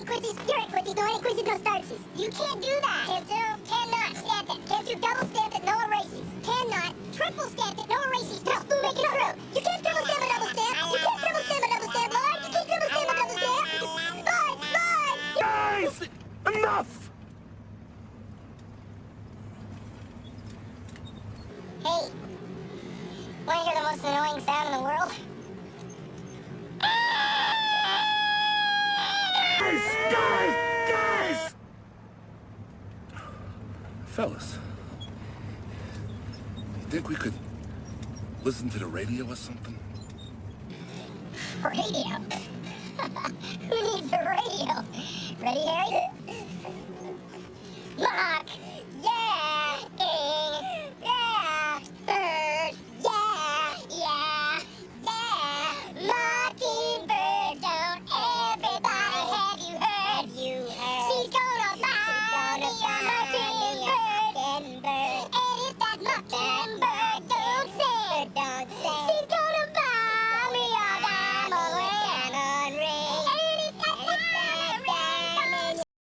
ain't quizzes, you're ain't quizzes, no ain't quizzes, no starches. You can't do that. Can't do, cannot stamp it. Can't do double stamp it, no erases. Cannot triple stamp it, no erases. No, make it through. You can't triple stamp a double stamp. You can't triple stamp a double stamp, Lord. You can't triple stamp a double stamp. Lord. Guys! Enough! Hey, wanna hear the most annoying sound in the world? Guys! Fellas, you think we could listen to the radio or something? Radio? Who needs a radio? Ready, Harry? Lock! Yeah! Yeah! Bird! Yeah! Mockingbird, don't everybody have you heard? She's gonna buy me a mockingbird. And if that mockingbird